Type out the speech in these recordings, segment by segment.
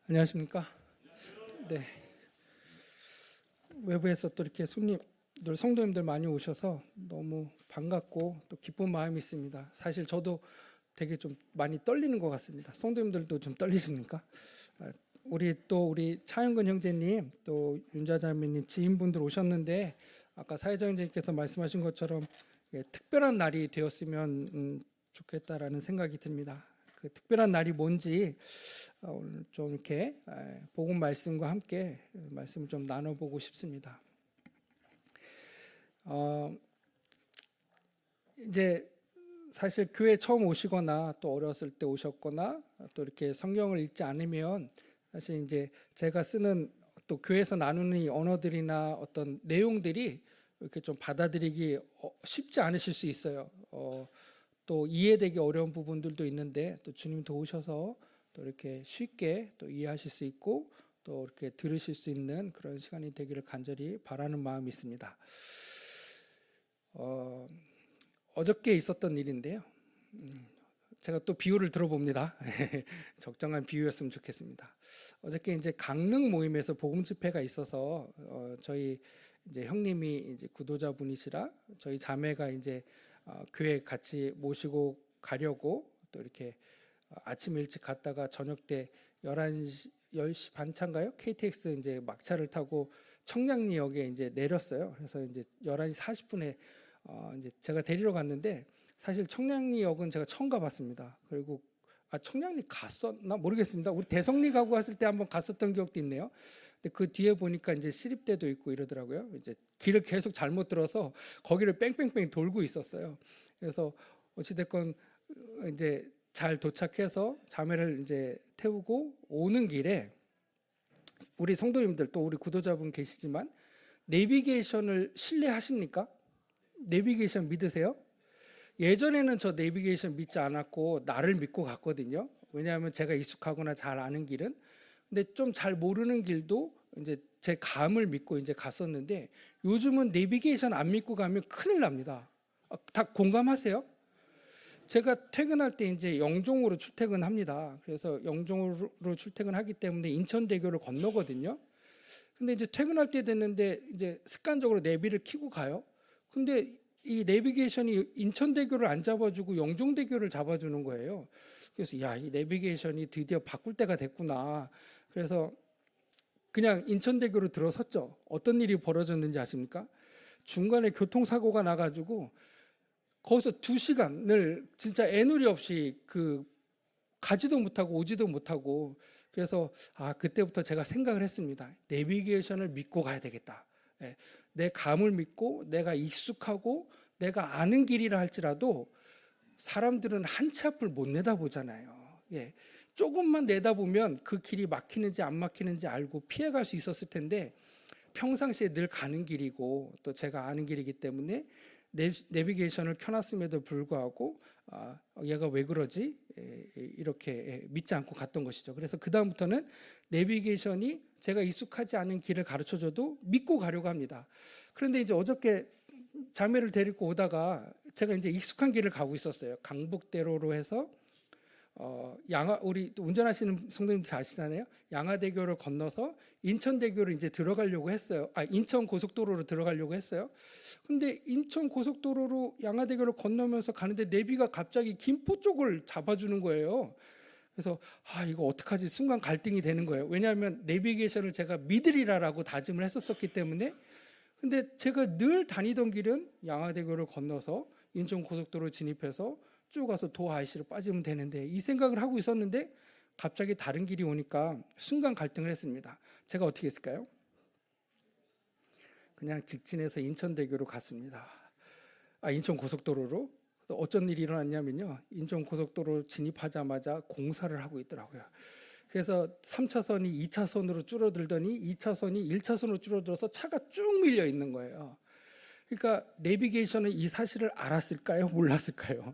안녕하십니까? 네. 외부에서 또 이렇게 손님들, 성도님들 많이 오셔서 너무 반갑고 또 기쁜 마음이 있습니다. 사실 저도 되게 좀 많이 떨리는 것 같습니다. 성도님들도 좀 떨리십니까? 아, 우리 차영근 형제님, 또 윤자자매님 지인분들 오셨는데 아까 사회자 형제님께서 말씀하신 것처럼 특별한 날이 되었으면 좋겠다라는 생각이 듭니다. 그 특별한 날이 뭔지 오늘 좀 이렇게 복음 말씀과 함께 말씀을 좀 나눠보고 싶습니다. 이제 사실 교회 처음 오시거나 또 어렸을 때 오셨거나 또 이렇게 성경을 읽지 않으면 사실 이제 제가 쓰는 또 교회에서 나누는 이 언어들이나 어떤 내용들이 이렇게 좀 받아들이기 쉽지 않으실 수 있어요. 또 이해되기 어려운 부분들도 있는데 또 주님 도우셔서 또 이렇게 쉽게 또 이해하실 수 있고 또 이렇게 들으실 수 있는 그런 시간이 되기를 간절히 바라는 마음이 있습니다. 어저께 있었던 일인데요. 제가 또 비유를 들어봅니다. 적정한 비유였으면 좋겠습니다. 어저께 이제 강릉 모임에서 복음 집회가 있어서 저희 이제 형님이 이제 구도자분이시라 저희 자매가 이제 교회 같이 모시고 가려고 또 이렇게 아침 일찍 갔다가 저녁 때 11시 10시 반차인가요? KTX 이제 막차를 타고 청량리역에 이제 내렸어요. 그래서 이제 11시 40분에 이제 제가 데리러 갔는데 사실 청량리역은 제가 처음 가봤습니다. 그리고 청량리 갔었나 모르겠습니다. 우리 대성리 가고 왔을 때 한번 갔었던 기억도 있네요. 근데 그 뒤에 보니까 이제 시립대도 있고 이러더라고요. 이제 길을 계속 잘못 들어서 거기를 뺑뺑뺑 돌고 있었어요. 그래서 어찌됐건 이제 잘 도착해서 자매를 이제 태우고 오는 길에 우리 성도님들 또 우리 구도자분 계시지만 내비게이션을 신뢰하십니까? 내비게이션 믿으세요? 예전에는 저 내비게이션 믿지 않았고 나를 믿고 갔거든요. 왜냐하면 제가 익숙하거나 잘 아는 길은. 근데 좀 잘 모르는 길도 이제 제 감을 믿고 이제 갔었는데 요즘은 내비게이션 안 믿고 가면 큰일 납니다. 다 공감하세요? 제가 퇴근할 때 이제 영종으로 출퇴근합니다. 그래서 영종으로 출퇴근하기 때문에 인천대교를 건너거든요. 근데 이제 퇴근할 때 됐는데 이제 습관적으로 내비를 켜고 가요. 근데 이 내비게이션이 인천대교를 안 잡아주고 영종대교를 잡아주는 거예요. 그래서 야, 이 내비게이션이 드디어 바꿀 때가 됐구나. 그래서 그냥 인천대교로 들어섰죠. 어떤 일이 벌어졌는지 아십니까? 중간에 교통사고가 나가지고 거기서 2시간을 진짜 애누리 없이 가지도 못하고 오지도 못하고 그래서 그때부터 제가 생각을 했습니다. 내비게이션을 믿고 가야 되겠다. 예, 내 감을 믿고 내가 익숙하고 내가 아는 길이라 할지라도 사람들은 한 치 앞을 못 내다보잖아요. 예, 조금만 내다보면 그 길이 막히는지 안 막히는지 알고 피해갈 수 있었을 텐데 평상시에 늘 가는 길이고 또 제가 아는 길이기 때문에 내비게이션을 켜놨음에도 불구하고 얘가 왜 그러지? 이렇게 믿지 않고 갔던 것이죠. 그래서 그 다음부터는 내비게이션이 제가 익숙하지 않은 길을 가르쳐줘도 믿고 가려고 합니다. 그런데 이제 어저께 자매를 데리고 오다가 제가 이제 익숙한 길을 가고 있었어요. 강북대로로 해서 우리 또 운전하시는 성도님들 잘 아시잖아요. 양화대교를 건너서 인천대교를 이제 들어가려고 했어요. 인천 고속도로로 들어가려고 했어요. 근데 인천 고속도로로 양화대교를 건너면서 가는데 내비가 갑자기 김포 쪽을 잡아주는 거예요. 그래서 이거 어떡하지? 순간 갈등이 되는 거예요. 왜냐하면 내비게이션을 제가 믿으리라라고 다짐을 했었기 때문에. 근데 제가 늘 다니던 길은 양화대교를 건너서 인천 고속도로 진입해서 쭉 가서 도하이시로 빠지면 되는데 이 생각을 하고 있었는데 갑자기 다른 길이 오니까 순간 갈등을 했습니다. 제가 어떻게 했을까요? 그냥 직진해서 인천대교로 갔습니다. 인천 고속도로로. 어쩐 일이 일어났냐면요. 인천 고속도로 진입하자마자 공사를 하고 있더라고요. 그래서 3차선이 2차선으로 줄어들더니 2차선이 1차선으로 줄어들어서 차가 쭉 밀려 있는 거예요. 그러니까 내비게이션은 이 사실을 알았을까요? 몰랐을까요?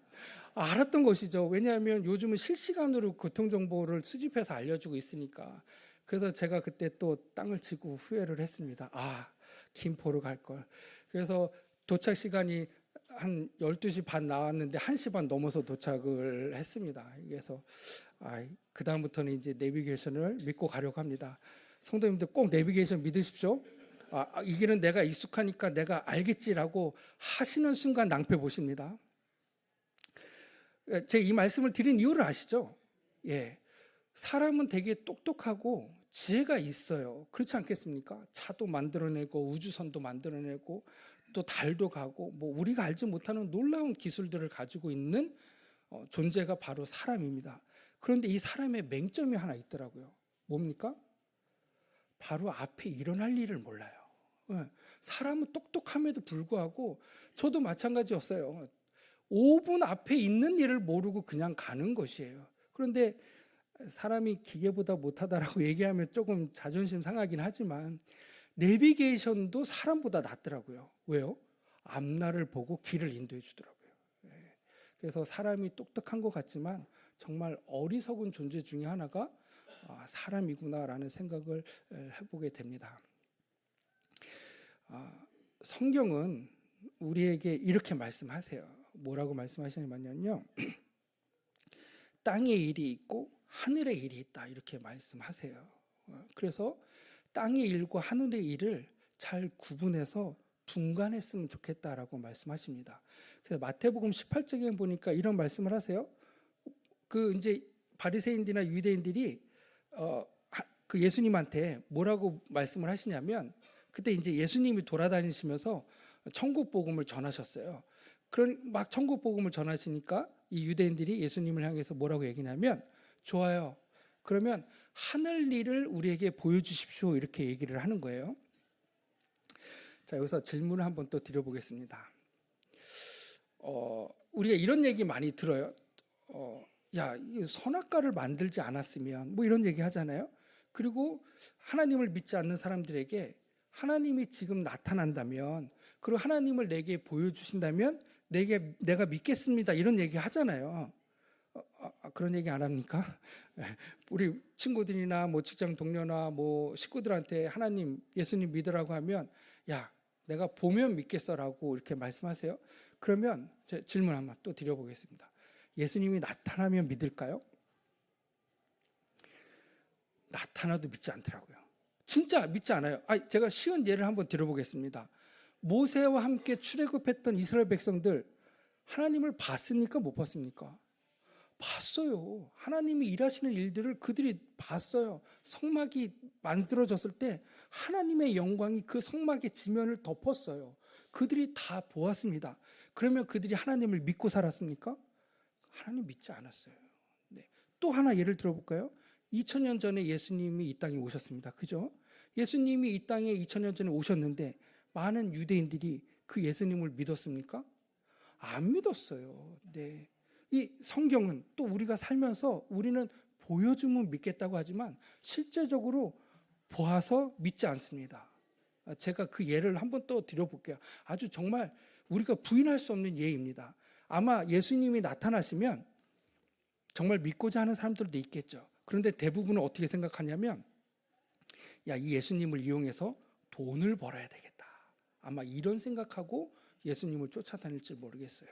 알았던 것이죠. 왜냐하면 요즘은 실시간으로 교통정보를 수집해서 알려주고 있으니까. 그래서 제가 그때 또 땅을 치고 후회를 했습니다. 김포로 갈 걸. 그래서 도착 시간이 한 12시 반 나왔는데 1시 반 넘어서 도착을 했습니다. 그래서 그다음부터는 이제 내비게이션을 믿고 가려고 합니다. 성도님들 꼭 내비게이션 믿으십시오. 이 길은 내가 익숙하니까 내가 알겠지라고 하시는 순간 낭패 보십니다. 제가 이 말씀을 드린 이유를 아시죠? 예. 사람은 되게 똑똑하고 지혜가 있어요. 그렇지 않겠습니까? 차도 만들어내고 우주선도 만들어내고 또 달도 가고 뭐 우리가 알지 못하는 놀라운 기술들을 가지고 있는 존재가 바로 사람입니다. 그런데 이 사람의 맹점이 하나 있더라고요. 뭡니까? 바로 앞에 일어날 일을 몰라요. 사람은 똑똑함에도 불구하고 저도 마찬가지였어요. 5분 앞에 있는 일을 모르고 그냥 가는 것이에요. 그런데 사람이 기계보다 못하다라고 얘기하면 조금 자존심 상하긴 하지만 내비게이션도 사람보다 낫더라고요. 왜요? 앞날을 보고 길을 인도해 주더라고요. 그래서 사람이 똑똑한 것 같지만 정말 어리석은 존재 중에 하나가 사람이구나라는 생각을 해보게 됩니다. 성경은 우리에게 이렇게 말씀하세요. 뭐라고 말씀하시냐면요. 땅의 일이 있고 하늘의 일이 있다 이렇게 말씀하세요. 그래서 땅의 일과 하늘의 일을 잘 구분해서 분간했으면 좋겠다라고 말씀하십니다. 그래서 마태복음 18장에 보니까 이런 말씀을 하세요. 그 이제 바리새인들이나 유대인들이 그 예수님한테 뭐라고 말씀을 하시냐면 그때 이제 예수님이 돌아다니시면서 천국 복음을 전하셨어요. 그런 막 천국 복음을 전하시니까 이 유대인들이 예수님을 향해서 뭐라고 얘기냐면 좋아요. 그러면 하늘 일을 우리에게 보여주십시오. 이렇게 얘기를 하는 거예요. 자, 여기서 질문을 한번 또 드려보겠습니다. 우리가 이런 얘기 많이 들어요. 야, 선악과를 만들지 않았으면 뭐 이런 얘기 하잖아요. 그리고 하나님을 믿지 않는 사람들에게 하나님이 지금 나타난다면 그리고 하나님을 내게 보여주신다면 내가 믿겠습니다. 이런 얘기 하잖아요. 그런 얘기 안 합니까? 우리 친구들이나 뭐 직장 동료나 뭐 식구들한테 하나님, 예수님 믿으라고 하면 야, 내가 보면 믿겠어라고 이렇게 말씀하세요. 그러면 제가 질문 한번 또 드려보겠습니다. 예수님이 나타나면 믿을까요? 나타나도 믿지 않더라고요. 진짜 믿지 않아요. 제가 쉬운 예를 한번 들어보겠습니다. 모세와 함께 출애굽했던 이스라엘 백성들 하나님을 봤습니까? 못 봤습니까? 봤어요. 하나님이 일하시는 일들을 그들이 봤어요. 성막이 만들어졌을 때 하나님의 영광이 그 성막의 지면을 덮었어요. 그들이 다 보았습니다. 그러면 그들이 하나님을 믿고 살았습니까? 하나님 믿지 않았어요. 네. 또 하나 예를 들어볼까요? 2000년 전에 예수님이 이 땅에 오셨습니다. 그죠? 예수님이 이 땅에 2000년 전에 오셨는데 많은 유대인들이 그 예수님을 믿었습니까? 안 믿었어요. 네. 이 성경은 또 우리가 살면서 우리는 보여주면 믿겠다고 하지만 실제적으로 보아서 믿지 않습니다. 제가 그 예를 한번 또 드려볼게요. 아주 정말 우리가 부인할 수 없는 예입니다. 아마 예수님이 나타나시면 정말 믿고자 하는 사람들도 있겠죠. 그런데 대부분은 어떻게 생각하냐면 야, 이 예수님을 이용해서 돈을 벌어야 되겠다. 아마 이런 생각하고 예수님을 쫓아다닐지 모르겠어요.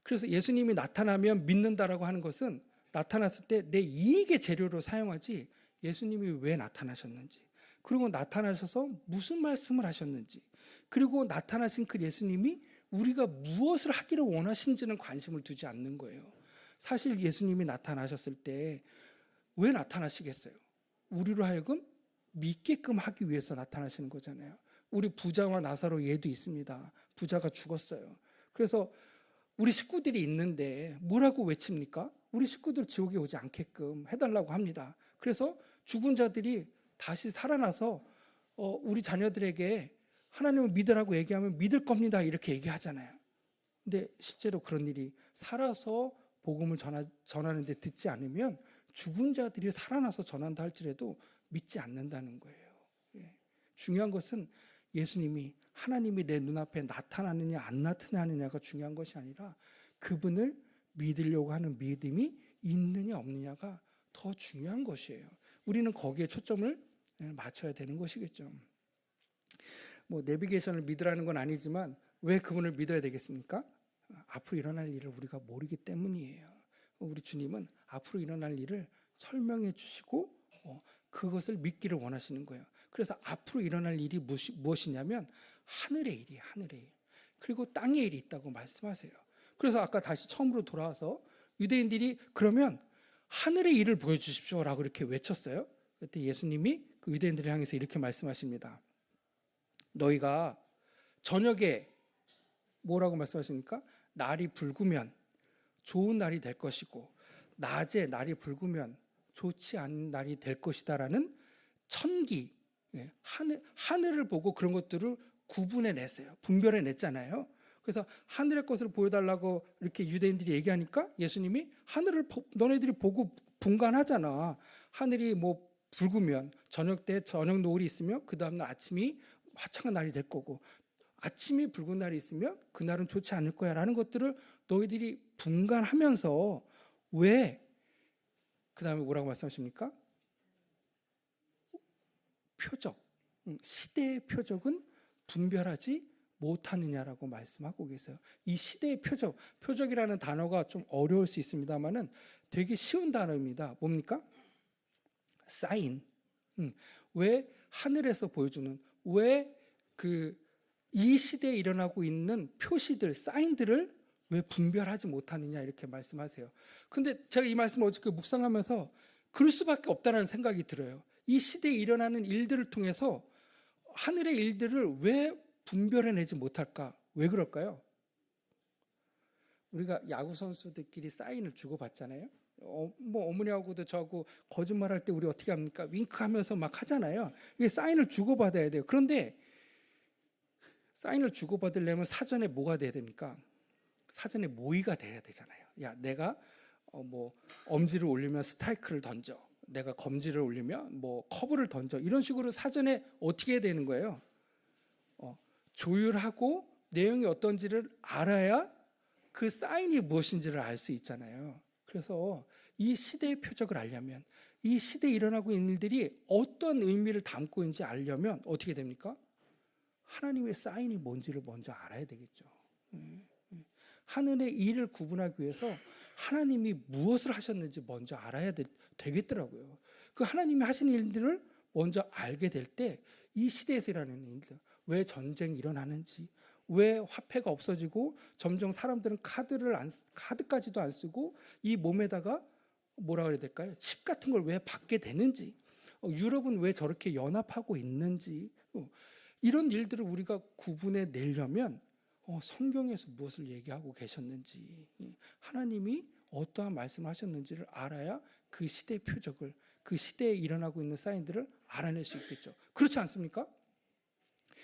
그래서 예수님이 나타나면 믿는다라고 하는 것은 나타났을 때 내 이익의 재료로 사용하지 예수님이 왜 나타나셨는지 그리고 나타나셔서 무슨 말씀을 하셨는지 그리고 나타나신 그 예수님이 우리가 무엇을 하기를 원하신지는 관심을 두지 않는 거예요. 사실 예수님이 나타나셨을 때 왜 나타나시겠어요? 우리로 하여금 믿게끔 하기 위해서 나타나시는 거잖아요. 우리 부자와 나사로 예도 있습니다. 부자가 죽었어요. 그래서 우리 식구들이 있는데 뭐라고 외칩니까? 우리 식구들 지옥에 오지 않게끔 해달라고 합니다. 그래서 죽은 자들이 다시 살아나서 우리 자녀들에게 하나님을 믿으라고 얘기하면 믿을 겁니다. 이렇게 얘기하잖아요. 근데 실제로 그런 일이 살아서 복음을 전하는데 듣지 않으면 죽은 자들이 살아나서 전한다 할지라도 믿지 않는다는 거예요. 중요한 것은 예수님이 하나님이 내 눈앞에 나타나느냐 안 나타나느냐가 중요한 것이 아니라 그분을 믿으려고 하는 믿음이 있느냐 없느냐가 더 중요한 것이에요. 우리는 거기에 초점을 맞춰야 되는 것이겠죠. 뭐 내비게이션을 믿으라는 건 아니지만 왜 그분을 믿어야 되겠습니까? 앞으로 일어날 일을 우리가 모르기 때문이에요. 우리 주님은 앞으로 일어날 일을 설명해 주시고 그것을 믿기를 원하시는 거예요. 그래서 앞으로 일어날 일이 무엇이냐면 하늘의 일이에요. 하늘의 일. 그리고 땅의 일이 있다고 말씀하세요. 그래서 아까 다시 처음으로 돌아와서 유대인들이 그러면 하늘의 일을 보여주십시오라고 이렇게 외쳤어요. 그때 예수님이 그 유대인들을 향해서 이렇게 말씀하십니다. 너희가 저녁에 뭐라고 말씀하십니까? 날이 붉으면 좋은 날이 될 것이고 낮에 날이 붉으면 좋지 않은 날이 될 것이다라는 천기, 하늘을 보고 그런 것들을 구분해 냈어요. 분별해 냈잖아요. 그래서 하늘의 것을 보여달라고 이렇게 유대인들이 얘기하니까 예수님이 하늘을 너네들이 보고 분간하잖아. 하늘이 뭐 붉으면 저녁 때 저녁 노을이 있으면 그 다음날 아침이 화창한 날이 될 거고 아침이 붉은 날이 있으면 그날은 좋지 않을 거야 라는 것들을 너희들이 분간하면서 왜 그 다음에 뭐라고 말씀하십니까? 표적, 시대의 표적은 분별하지 못하느냐라고 말씀하고 계세요. 이 시대의 표적이라는 단어가 좀 어려울 수 있습니다만은 되게 쉬운 단어입니다. 뭡니까? 사인. 왜 하늘에서 보여주는 왜 이 시대에 일어나고 있는 표시들, 사인들을 왜 분별하지 못하느냐 이렇게 말씀하세요. 근데 제가 이 말씀을 어저께 묵상하면서 그럴 수밖에 없다는 생각이 들어요. 이 시대에 일어나는 일들을 통해서 하늘의 일들을 왜 분별해내지 못할까? 왜 그럴까요? 우리가 야구 선수들끼리 사인을 주고받잖아요. 뭐 어머니하고도 저하고 거짓말할 때 우리 어떻게 합니까? 윙크하면서 막 하잖아요. 이게 사인을 주고받아야 돼요. 그런데 사인을 주고받으려면 사전에 뭐가 돼야 됩니까? 사전에 모의가 돼야 되잖아요. 야, 내가 뭐 엄지를 올리면 스트라이크를 던져. 내가 검지를 올리면 뭐 커브를 던져. 이런 식으로 사전에 어떻게 해야 되는 거예요? 조율하고 내용이 어떤지를 알아야 그 사인이 무엇인지를 알 수 있잖아요. 그래서 이 시대의 표적을 알려면 이 시대에 일어나고 있는 일들이 어떤 의미를 담고 있는지 알려면 어떻게 됩니까? 하나님의 사인이 뭔지를 먼저 알아야 되겠죠. 하늘의 일을 구분하기 위해서 하나님이 무엇을 하셨는지 먼저 알아야 되겠더라고요. 그 하나님이 하신 일들을 먼저 알게 될 때 이 시대에서 일어나는 일들, 왜 전쟁이 일어나는지, 왜 화폐가 없어지고 점점 사람들은 카드까지도 안 쓰고 이 몸에다가 뭐라 그래야 될까요? 칩 같은 걸 왜 받게 되는지, 유럽은 왜 저렇게 연합하고 있는지, 이런 일들을 우리가 구분해 내려면 성경에서 무엇을 얘기하고 계셨는지, 하나님이 어떠한 말씀하셨는지를 알아야 그 시대의 표적을, 그 시대에 일어나고 있는 사인들을 알아낼 수 있겠죠. 그렇지 않습니까?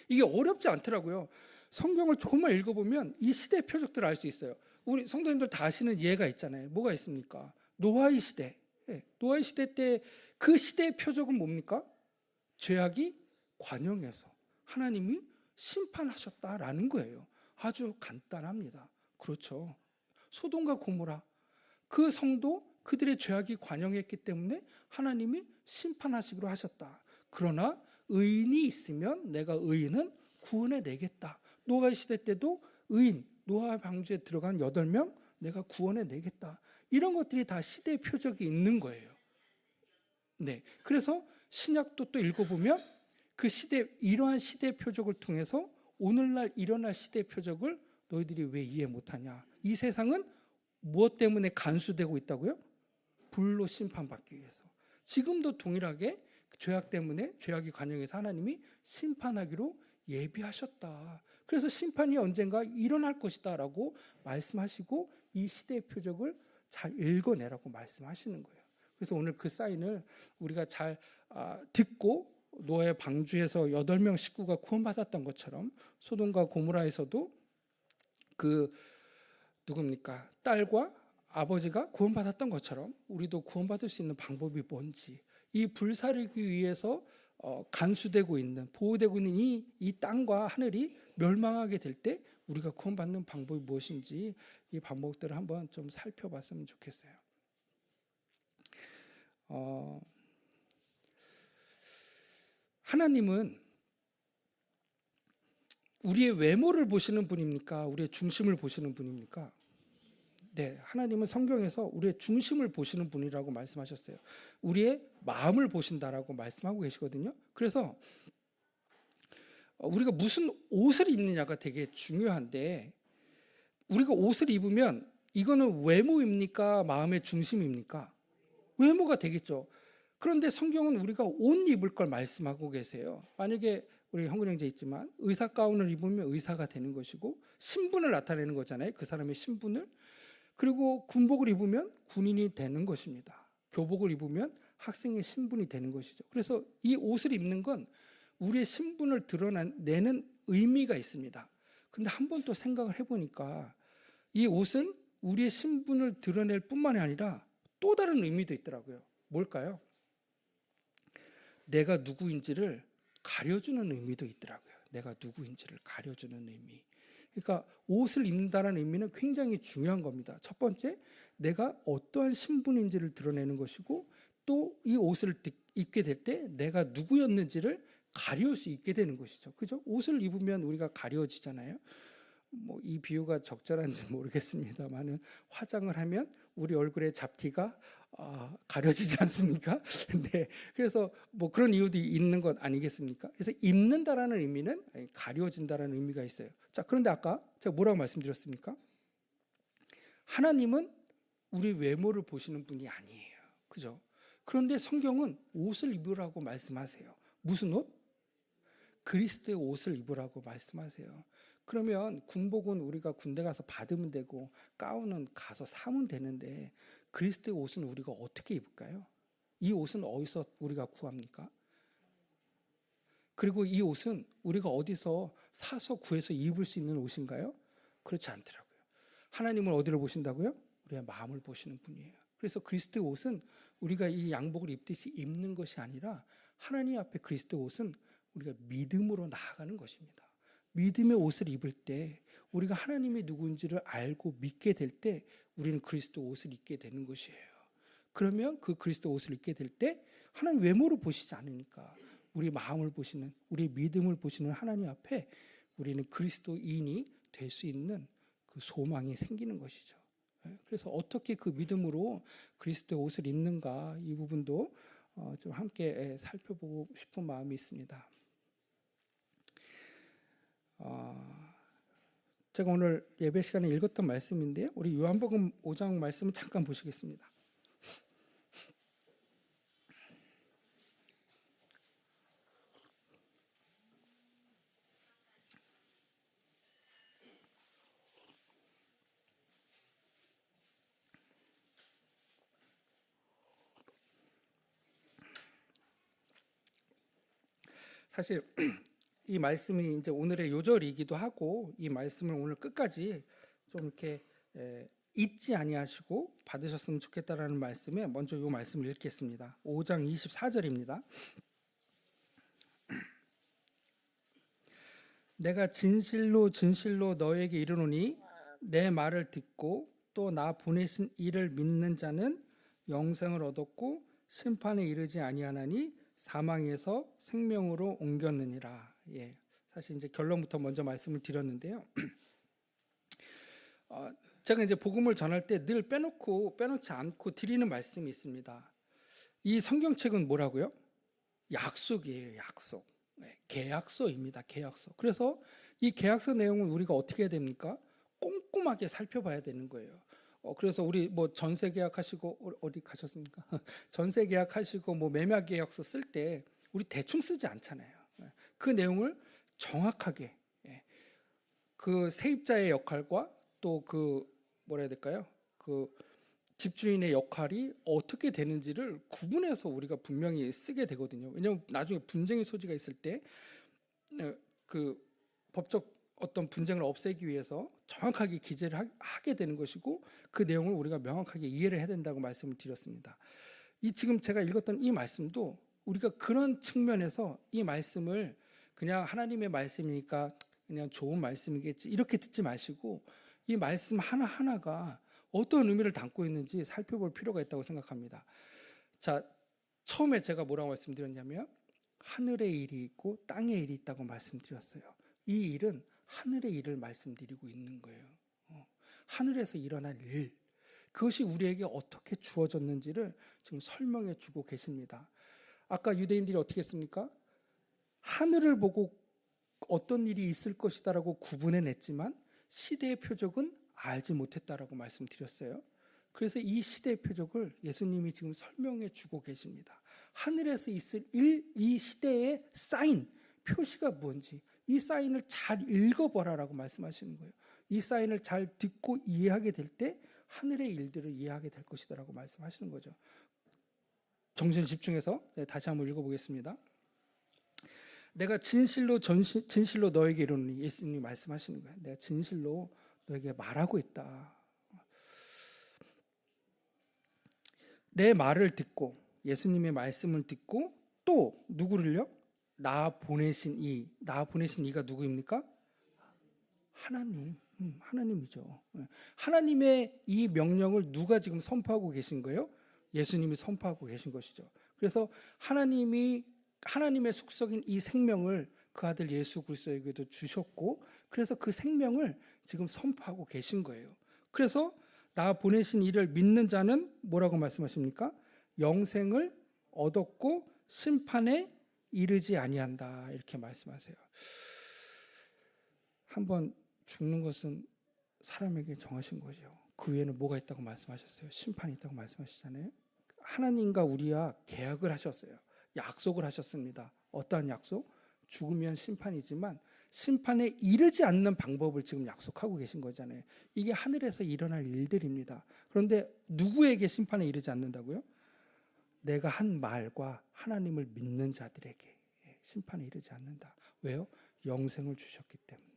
이게 어렵지 않더라고요. 성경을 조금만 읽어보면 이 시대의 표적들을 알 수 있어요. 우리 성도님들 다 아시는 예가 있잖아요. 뭐가 있습니까? 노아의 시대. 노아의 시대 때 그 시대의 표적은 뭡니까? 죄악이 관영해서 하나님이 심판하셨다라는 거예요. 아주 간단합니다. 그렇죠. 소돔과 고모라 그 성도 그들의 죄악이 관영했기 때문에 하나님이 심판하시기로 하셨다. 그러나 의인이 있으면 내가 의인은 구원해 내겠다. 노아의 시대 때도 의인, 노아 방주에 들어간 8명 내가 구원해 내겠다. 이런 것들이 다 시대의 표적이 있는 거예요. 네. 그래서 신약도 또 읽어보면 그 시대, 이러한 시대의 표적을 통해서 오늘날 일어날 시대의 표적을 너희들이 왜 이해 못하냐? 이 세상은 무엇 때문에 간수되고 있다고요? 불로 심판받기 위해서. 지금도 동일하게 죄악 때문에 죄악이 관영해서 하나님이 심판하기로 예비하셨다. 그래서 심판이 언젠가 일어날 것이다 라고 말씀하시고 이 시대의 표적을 잘 읽어내라고 말씀하시는 거예요. 그래서 오늘 그 사인을 우리가 잘 듣고 노아의 방주에서 8명 식구가 구원받았던 것처럼 소돔과 고모라에서도 그 누굽니까? 딸과 아버지가 구원받았던 것처럼 우리도 구원받을 수 있는 방법이 뭔지, 이 불사르기 위해서 간수되고 있는, 보호되고 있는 이 땅과 하늘이 멸망하게 될 때 우리가 구원받는 방법이 무엇인지 이 방법들을 한번 좀 살펴봤으면 좋겠어요. 하나님은 우리의 외모를 보시는 분입니까? 우리의 중심을 보시는 분입니까? 네, 하나님은 성경에서 우리의 중심을 보시는 분이라고 말씀하셨어요. 우리의 마음을 보신다라고 말씀하고 계시거든요. 그래서 우리가 무슨 옷을 입느냐가 되게 중요한데, 우리가 옷을 입으면 이거는 외모입니까? 마음의 중심입니까? 외모가 되겠죠. 그런데 성경은 우리가 옷 입을 걸 말씀하고 계세요. 만약에 우리 형군 형제 있지만 의사 가운을 입으면 의사가 되는 것이고, 신분을 나타내는 거잖아요. 그 사람의 신분을. 그리고 군복을 입으면 군인이 되는 것입니다. 교복을 입으면 학생의 신분이 되는 것이죠. 그래서 이 옷을 입는 건 우리의 신분을 드러내는 의미가 있습니다. 근데 한 번 또 생각을 해보니까 이 옷은 우리의 신분을 드러낼 뿐만이 아니라 또 다른 의미도 있더라고요. 뭘까요? 내가 누구인지를 가려주는 의미도 있더라고요. 내가 누구인지를 가려주는 의미. 그러니까 옷을 입는다는 의미는 굉장히 중요한 겁니다. 첫 번째, 내가 어떠한 신분인지를 드러내는 것이고, 또 이 옷을 입게 될 때 내가 누구였는지를 가려울 수 있게 되는 것이죠. 그죠? 옷을 입으면 우리가 가려지잖아요. 뭐 이 비유가 적절한지 모르겠습니다만은, 화장을 하면 우리 얼굴의 잡티가 가려지지 않습니까? 네, 그래서 뭐 그런 이유도 있는 것 아니겠습니까? 그래서 입는다라는 의미는 가려진다라는 의미가 있어요. 자, 그런데 아까 제가 뭐라고 말씀드렸습니까? 하나님은 우리 외모를 보시는 분이 아니에요. 그죠? 그런데 성경은 옷을 입으라고 말씀하세요. 무슨 옷? 그리스도의 옷을 입으라고 말씀하세요. 그러면 군복은 우리가 군대 가서 받으면 되고, 가운은 가서 사면 되는데, 그리스도의 옷은 우리가 어떻게 입을까요? 이 옷은 어디서 우리가 구합니까? 그리고 이 옷은 우리가 어디서 사서 구해서 입을 수 있는 옷인가요? 그렇지 않더라고요. 하나님은 어디를 보신다고요? 우리의 마음을 보시는 분이에요. 그래서 그리스도의 옷은 우리가 이 양복을 입듯이 입는 것이 아니라, 하나님 앞에 그리스도의 옷은 우리가 믿음으로 나아가는 것입니다. 믿음의 옷을 입을 때, 우리가 하나님이 누구인지를 알고 믿게 될 때, 우리는 그리스도 옷을 입게 되는 것이에요. 그러면 그 그리스도 옷을 입게 될 때 하나님 외모를 보시지 않으니까, 우리 마음을 보시는, 우리 믿음을 보시는 하나님 앞에 우리는 그리스도인이 될 수 있는 그 소망이 생기는 것이죠. 그래서 어떻게 그 믿음으로 그리스도의 옷을 입는가, 이 부분도 좀 함께 살펴보고 싶은 마음이 있습니다. 제가 오늘 예배 시간에 읽었던 말씀인데요. 우리 요한복음 5장 말씀을 잠깐 보시겠습니다. 사실 이 말씀이 이제 오늘의 요절이기도 하고, 이 말씀을 오늘 끝까지 좀 이렇게 잊지 아니하시고 받으셨으면 좋겠다라는 말씀에 먼저 이 말씀을 읽겠습니다. 5장 24절입니다. 내가 진실로 진실로 너에게 이르노니, 내 말을 듣고 또 나 보내신 이를 믿는 자는 영생을 얻었고 심판에 이르지 아니하나니 사망에서 생명으로 옮겼느니라. 예, 사실 이제 결론부터 먼저 말씀을 드렸는데요. 제가 이제 복음을 전할 때 늘 빼놓지 않고 드리는 말씀이 있습니다. 이 성경책은 뭐라고요? 약속이에요, 약속. 네, 계약서입니다, 계약서. 그래서 이 계약서 내용을 우리가 어떻게 해야 됩니까? 꼼꼼하게 살펴봐야 되는 거예요. 그래서 우리 뭐 전세 계약하시고, 어디 가셨습니까? 전세 계약하시고 뭐 매매 계약서 쓸 때 우리 대충 쓰지 않잖아요. 그 내용을 정확하게, 그 세입자의 역할과 또 그 뭐라 해야 될까요? 그 집주인의 역할이 어떻게 되는지를 구분해서 우리가 분명히 쓰게 되거든요. 왜냐하면 나중에 분쟁의 소지가 있을 때 그 법적 어떤 분쟁을 없애기 위해서 정확하게 기재를 하게 되는 것이고, 그 내용을 우리가 명확하게 이해를 해야 된다고 말씀을 드렸습니다. 이 지금 제가 읽었던 이 말씀도 우리가 그런 측면에서 이 말씀을 그냥 하나님의 말씀이니까 그냥 좋은 말씀이겠지 이렇게 듣지 마시고, 이 말씀 하나하나가 어떤 의미를 담고 있는지 살펴볼 필요가 있다고 생각합니다. 자, 처음에 제가 뭐라고 말씀드렸냐면, 하늘의 일이 있고 땅의 일이 있다고 말씀드렸어요. 이 일은 하늘의 일을 말씀드리고 있는 거예요. 하늘에서 일어날 일, 그것이 우리에게 어떻게 주어졌는지를 지금 설명해 주고 계십니다. 아까 유대인들이 어떻게 했습니까? 하늘을 보고 어떤 일이 있을 것이다라고 구분해냈지만 시대의 표적은 알지 못했다라고 말씀드렸어요. 그래서 이 시대의 표적을 예수님이 지금 설명해 주고 계십니다. 하늘에서 있을 일, 이 시대의 사인, 표시가 뭔지 이 사인을 잘 읽어보라라고 말씀하시는 거예요. 이 사인을 잘 듣고 이해하게 될 때 하늘의 일들을 이해하게 될 것이다라고 말씀하시는 거죠. 정신 집중해서 다시 한번 읽어보겠습니다. 내가 진실로 너에게 이르노니, 예수님이 말씀하시는 거예요. 내가 진실로 너에게 말하고 있다. 내 말을 듣고 예수님의 말씀을 듣고 또 누구를요? 나 보내신 이가 누구입니까? 하나님이죠. 하나님의 이 명령을 누가 지금 선포하고 계신 거예요? 예수님이 선포하고 계신 것이죠. 그래서 하나님의 속성인 이 생명을 그 아들 예수 그리스도에게도 주셨고, 그래서 그 생명을 지금 선포하고 계신 거예요. 그래서 나 보내신 이를 믿는 자는 뭐라고 말씀하십니까? 영생을 얻었고 심판에 이르지 아니한다, 이렇게 말씀하세요. 한번 죽는 것은 사람에게 정하신 거죠. 그 위에는 뭐가 있다고 말씀하셨어요? 심판이 있다고 말씀하시잖아요. 하나님과 우리와 계약을 하셨어요. 약속을 하셨습니다. 어떠한 약속? 죽으면 심판이지만 심판에 이르지 않는 방법을 지금 약속하고 계신 거잖아요. 이게 하늘에서 일어날 일들입니다. 그런데 누구에게 심판에 이르지 않는다고요? 내가 한 말과 하나님을 믿는 자들에게 심판에 이르지 않는다. 왜요? 영생을 주셨기 때문에.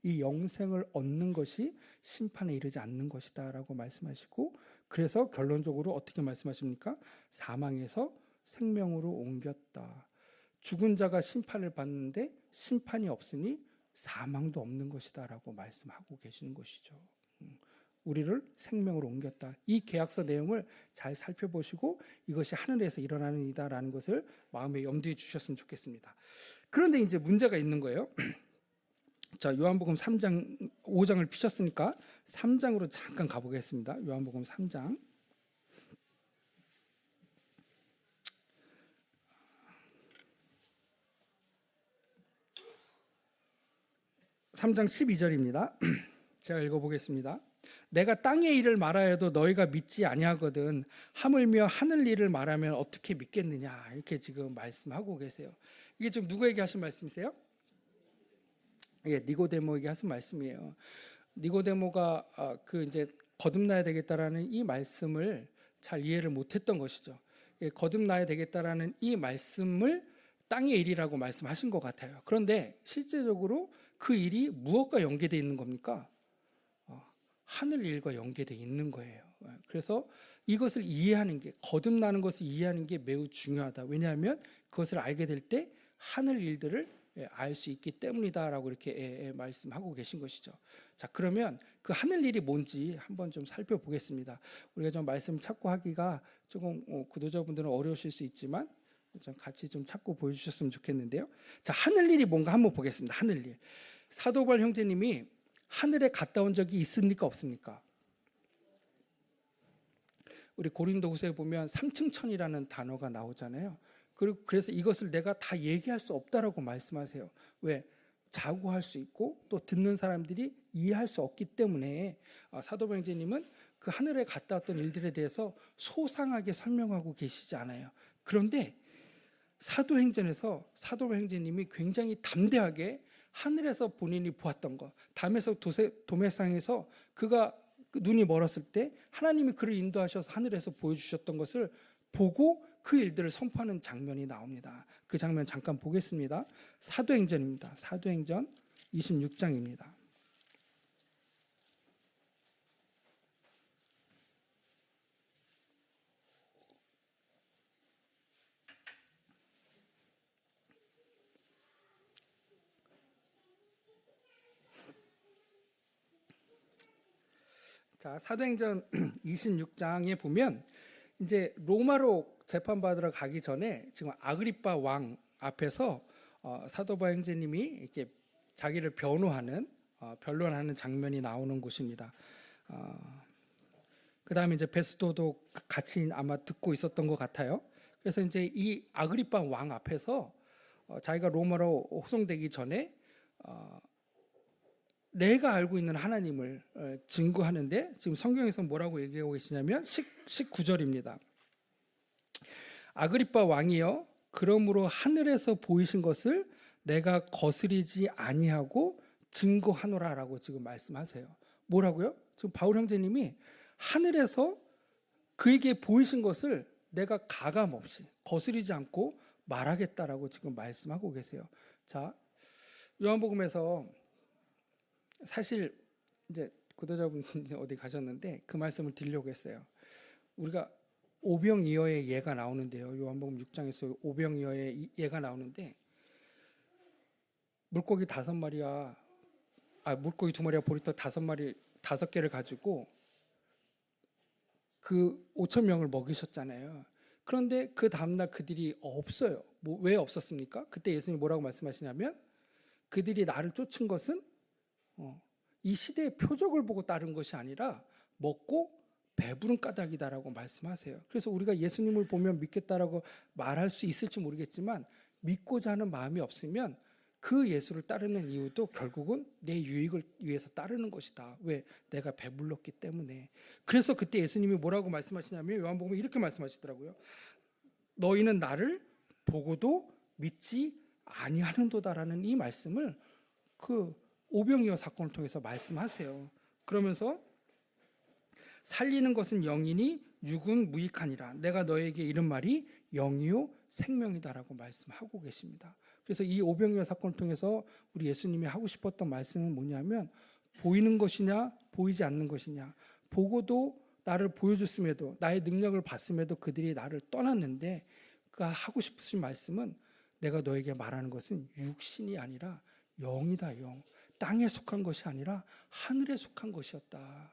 이 영생을 얻는 것이 심판에 이르지 않는 것이다 라고 말씀하시고, 그래서 결론적으로 어떻게 말씀하십니까? 사망에서 생명으로 옮겼다. 죽은 자가 심판을 받는데 심판이 없으니 사망도 없는 것이다 라고 말씀하고 계시는 것이죠. 우리를 생명으로 옮겼다. 이 계약서 내용을 잘 살펴보시고 이것이 하늘에서 일어나는 일이다라는 것을 마음에 염두에 주셨으면 좋겠습니다. 그런데 이제 문제가 있는 거예요. 자, 요한복음 3장, 5장을 피셨으니까 3장으로 잠깐 가보겠습니다. 요한복음 3장. 3장 12절입니다. 제가 읽어보겠습니다. 내가 땅의 일을 말하여도 너희가 믿지 아니하거든 하물며 하늘 일을 말하면 어떻게 믿겠느냐, 이렇게 지금 말씀하고 계세요. 이게 지금 누구에게 하신 말씀이세요? 예, 니고데모에게 하신 말씀이에요. 니고데모가 그 이제 거듭나야 되겠다라는 이 말씀을 잘 이해를 못했던 것이죠. 예, 거듭나야 되겠다라는 이 말씀을 땅의 일이라고 말씀하신 것 같아요. 그런데 실제적으로 그 일이 무엇과 연계되어 있는 겁니까? 하늘 일과 연계되어 있는 거예요. 그래서 이것을 이해하는 게, 거듭나는 것을 이해하는 게 매우 중요하다. 왜냐하면 그것을 알게 될 때 하늘 일들을 알 수 있기 때문이다라고 이렇게 말씀하고 계신 것이죠. 자, 그러면 그 하늘 일이 뭔지 한번 좀 살펴보겠습니다. 우리가 좀 말씀 찾고 하기가 조금 구독자분들은 어려우실 수 있지만 좀 같이 좀 찾고 보여주셨으면 좋겠는데요. 자, 하늘 일이 뭔가 한번 보겠습니다. 하늘 일. 사도발 형제님이 하늘에 갔다 온 적이 있습니까, 없습니까? 우리 고린도후서에 보면 삼층천이라는 단어가 나오잖아요. 그래서 이것을 내가 다 얘기할 수 없다라고 말씀하세요. 왜? 자고할 수 있고 또 듣는 사람들이 이해할 수 없기 때문에 사도발 형제님은 그 하늘에 갔다 왔던 일들에 대해서 소상하게 설명하고 계시지 않아요. 그런데 사도행전에서 사도발 형제님이 굉장히 담대하게 하늘에서 본인이 보았던 것, 담에서 도매상에서 그가 눈이 멀었을 때 하나님이 그를 인도하셔서 하늘에서 보여주셨던 것을 보고 그 일들을 선포하는 장면이 나옵니다. 그 장면 잠깐 보겠습니다. 사도행전입니다. 사도행전 26장입니다. 자, 사도행전 26장에 보면 이제 로마로 재판받으러 가기 전에 지금 아그리빠 왕 앞에서 사도바 형제님이 이렇게 자기를 변론하는 장면이 나오는 곳입니다. 그 다음에 이제 베스도도 같이 아마 듣고 있었던 것 같아요. 그래서 이제 이 아그리파 왕 앞에서 자기가 로마로 호송되기 전에 내가 알고 있는 하나님을 증거하는데, 지금 성경에서 뭐라고 얘기하고 계시냐면 19절입니다. 아그리파 왕이여, 그러므로 하늘에서 보이신 것을 내가 거스리지 아니하고 증거하노라라고 지금 말씀하세요. 뭐라고요? 지금 바울 형제님이 하늘에서 그에게 보이신 것을 내가 가감없이 거스리지 않고 말하겠다라고 지금 말씀하고 계세요. 자, 요한복음에서 사실 이제 구독자분 어디 가셨는데 그 말씀을 드리려고 했어요. 우리가 오병이어의 예가 나오는데요. 요한복음 6장에서 오병이어의 예가 나오는데, 물고기 5마리와 물고기 2마리와 보리떡 5개를 가지고 그 5천 명을 먹이셨잖아요. 그런데 그 다음날 그들이 없어요. 왜 없었습니까? 그때 예수님이 뭐라고 말씀하시냐면, 그들이 나를 쫓은 것은 이 시대의 표적을 보고 따른 것이 아니라 먹고 배부른 까닭이다라고 말씀하세요. 그래서 우리가 예수님을 보면 믿겠다라고 말할 수 있을지 모르겠지만, 믿고자 하는 마음이 없으면 그 예수를 따르는 이유도 결국은 내 유익을 위해서 따르는 것이다. 왜? 내가 배불렀기 때문에. 그래서 그때 예수님이 뭐라고 말씀하시냐면, 요한복음에 이렇게 말씀하시더라고요. 너희는 나를 보고도 믿지 아니하는도다라는 이 말씀을 그 오병이어 사건을 통해서 말씀하세요. 그러면서 살리는 것은 영이니 육은 무익하니라. 내가 너에게 이른 말이 영이요 생명이다라고 말씀하고 계십니다. 그래서 이 오병이어 사건을 통해서 우리 예수님이 하고 싶었던 말씀은 뭐냐면, 보이는 것이냐 보이지 않는 것이냐, 보고도 나를 보여줬음에도 나의 능력을 봤음에도 그들이 나를 떠났는데, 그가 하고 싶으신 말씀은 내가 너에게 말하는 것은 육신이 아니라 영이다. 영. 땅에 속한 것이 아니라 하늘에 속한 것이었다.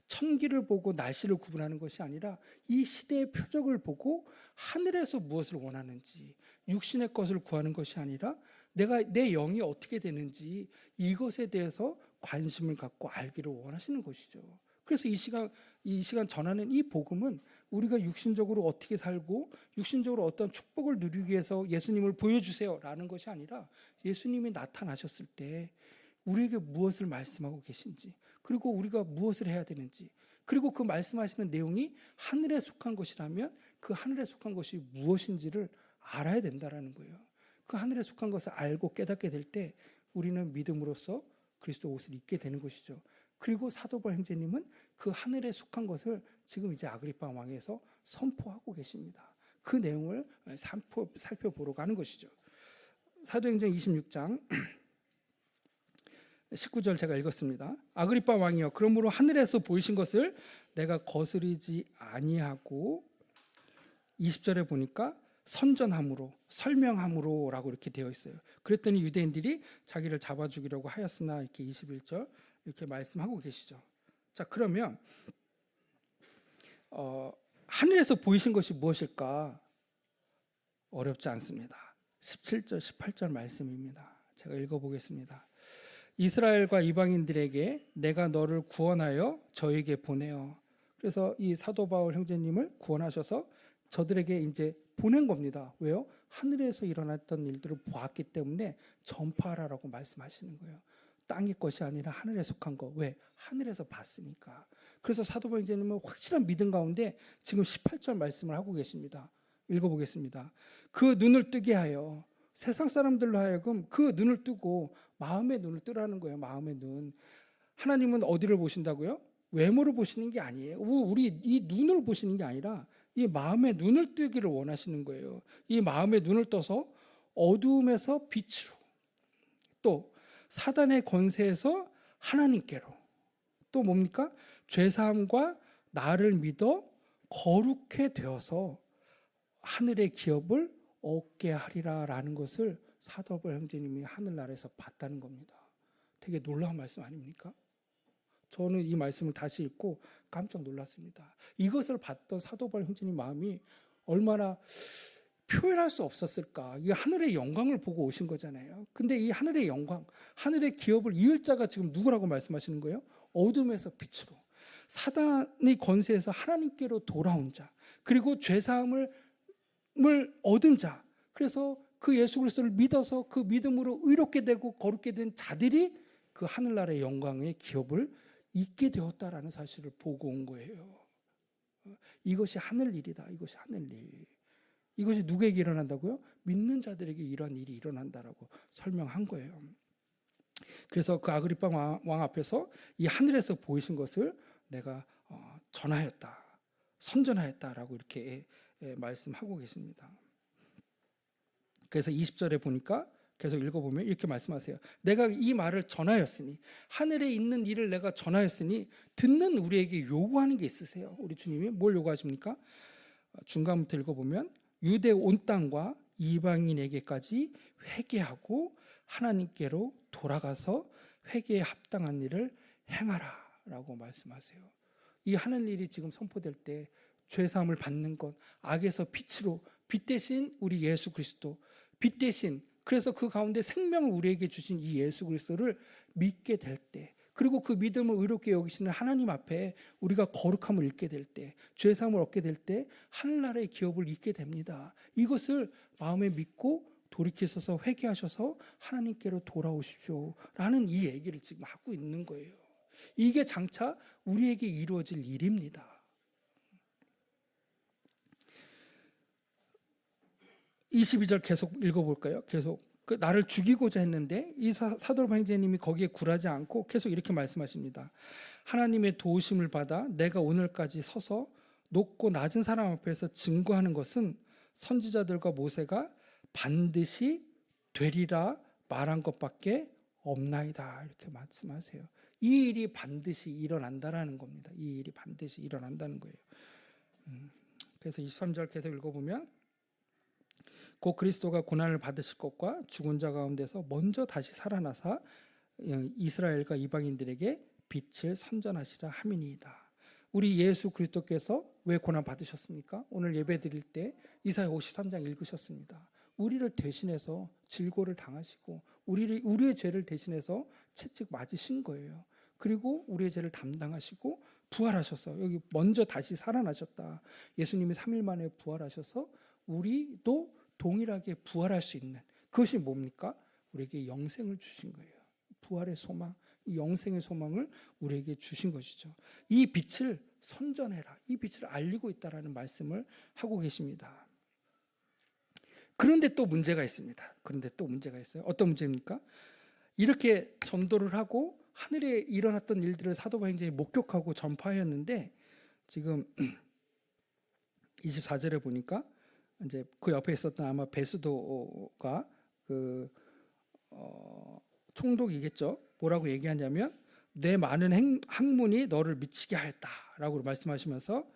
천기를 보고 날씨를 구분하는 것이 아니라 이 시대의 표적을 보고 하늘에서 무엇을 원하는지, 육신의 것을 구하는 것이 아니라 내 영이 어떻게 되는지 이것에 대해서 관심을 갖고 알기를 원하시는 것이죠. 그래서 이 시간 전하는 이 복음은 우리가 육신적으로 어떻게 살고 육신적으로 어떤 축복을 누리기 위해서 예수님을 보여주세요라는 것이 아니라, 예수님이 나타나셨을 때 우리에게 무엇을 말씀하고 계신지, 그리고 우리가 무엇을 해야 되는지, 그리고 그 말씀하시는 내용이 하늘에 속한 것이라면 그 하늘에 속한 것이 무엇인지를 알아야 된다라는 거예요. 그 하늘에 속한 것을 알고 깨닫게 될 때 우리는 믿음으로써 그리스도 옷을 입게 되는 것이죠. 그리고 사도 바울 형제님은 그 하늘에 속한 것을 지금 이제 아그리파 왕에서 선포하고 계십니다. 그 내용을 살펴보러 가는 것이죠. 사도행전 26장 19절 제가 읽었습니다. 아그리파 왕이여, 그러므로 하늘에서 보이신 것을 내가 거스리지 아니하고, 20절에 보니까 선전함으로 설명함으로 라고 이렇게 되어 있어요. 그랬더니 유대인들이 자기를 잡아 죽이려고 하였으나, 이렇게 21절 이렇게 말씀하고 계시죠. 자, 그러면 하늘에서 보이신 것이 무엇일까? 어렵지 않습니다. 17절 18절 말씀입니다. 제가 읽어보겠습니다. 이스라엘과 이방인들에게 내가 너를 구원하여 저에게 보내어. 그래서 이 사도 바울 형제님을 구원하셔서 저들에게 이제 보낸 겁니다. 왜요? 하늘에서 일어났던 일들을 보았기 때문에 전파하라고 말씀하시는 거예요. 땅의 것이 아니라 하늘에 속한 거. 왜? 하늘에서 봤으니까. 그래서 사도 바울 형제님은 확실한 믿음 가운데 지금 18절 말씀을 하고 계십니다. 읽어보겠습니다. 그 눈을 뜨게 하여, 세상 사람들로 하여금 그 눈을 뜨고 마음의 눈을 뜨라는 거예요. 마음의 눈. 하나님은 어디를 보신다고요? 외모를 보시는 게 아니에요. 우리 이 눈을 보시는 게 아니라 이 마음의 눈을 뜨기를 원하시는 거예요. 이 마음의 눈을 떠서 어두움에서 빛으로, 또 사단의 권세에서 하나님께로, 또 뭡니까? 죄사함과 나를 믿어 거룩해 되어서 하늘의 기업을 얻게 하리라라는 것을 사도 바울 형제님이 하늘나라에서 봤다는 겁니다. 되게 놀라운 말씀 아닙니까? 저는 이 말씀을 다시 읽고 깜짝 놀랐습니다. 이것을 봤던 사도 바울 형제님 마음이 얼마나 표현할 수 없었을까? 이 하늘의 영광을 보고 오신 거잖아요. 근데 이 하늘의 영광, 하늘의 기업을 이을 자가 지금 누구라고 말씀하시는 거예요? 어둠에서 빛으로, 사단의 권세에서 하나님께로 돌아온 자, 그리고 죄사함을 얻은 자, 그래서 그 예수 그리스도를 믿어서 그 믿음으로 의롭게 되고 거룩게 된 자들이 그 하늘나라의 영광의 기업을 잊게 되었다라는 사실을 보고 온 거예요. 이것이 하늘 일이다. 이것이 하늘 일. 이것이 누구에게 일어난다고요? 믿는 자들에게 이런 일이 일어난다라고 설명한 거예요. 그래서 그 아그리파 왕 앞에서 이 하늘에서 보이신 것을 내가 전하였다, 선전하였다라고 이렇게 말씀하고 계십니다. 그래서 20절에 보니까 계속 읽어보면 이렇게 말씀하세요. 내가 이 말을 전하였으니, 하늘에 있는 일을 내가 전하였으니 듣는 우리에게 요구하는 게 있으세요. 우리 주님이 뭘 요구하십니까? 중간부터 읽어보면 유대 온 땅과 이방인에게까지 회개하고 하나님께로 돌아가서 회개에 합당한 일을 행하라 라고 말씀하세요. 이 하는 일이 지금 선포될 때 죄사함을 받는 것, 악에서 빛으로, 빛 대신 우리 예수 그리스도, 빛 대신, 그래서 그 가운데 생명을 우리에게 주신 이 예수 그리스도를 믿게 될 때, 그리고 그 믿음을 의롭게 여기시는 하나님 앞에 우리가 거룩함을 잃게 될 때, 죄사함을 얻게 될 때 하늘나라의 기업을 잊게 됩니다. 이것을 마음에 믿고 돌이키셔서 회개하셔서 하나님께로 돌아오십시오 라는 이 얘기를 지금 하고 있는 거예요. 이게 장차 우리에게 이루어질 일입니다. 22절 계속 읽어볼까요? 계속 나를 죽이고자 했는데 이 사도 바니제님이 거기에 굴하지 않고 계속 이렇게 말씀하십니다. 하나님의 도우심을 받아 내가 오늘까지 서서 높고 낮은 사람 앞에서 증거하는 것은 선지자들과 모세가 반드시 되리라 말한 것밖에 없나이다 이렇게 말씀하세요. 이 일이 반드시 일어난다라는 겁니다. 이 일이 반드시 일어난다는 거예요. 그래서 23절 계속 읽어보면 곧 그리스도가 고난을 받으실 것과 죽은 자 가운데서 먼저 다시 살아나사 이스라엘과 이방인들에게 빛을 선전하시라 함이니이다. 우리 예수 그리스도께서 왜 고난 받으셨습니까? 오늘 예배 드릴 때 이사야 53장 읽으셨습니다. 우리를 대신해서 질고를 당하시고 우리의 죄를 대신해서 채찍 맞으신 거예요. 그리고 우리의 죄를 담당하시고 부활하셔서 여기 먼저 다시 살아나셨다. 예수님이 3일 만에 부활하셔서 우리도 동일하게 부활할 수 있는, 그것이 뭡니까? 우리에게 영생을 주신 거예요. 부활의 소망, 영생의 소망을 우리에게 주신 것이죠. 이 빛을 선전해라, 이 빛을 알리고 있다라는 말씀을 하고 계십니다. 그런데 또 문제가 있습니다. 그런데 또 문제가 있어요. 어떤 문제입니까? 이렇게 전도를 하고 하늘에 일어났던 일들을 사도 바니제이 목격하고 전파하였는데 지금 24절에 보니까 이제 그 옆에 있었던 아마 베스도가 그 총독이겠죠. 뭐라고 얘기하냐면 내 많은 학문이 너를 미치게 하였다라고 말씀하시면서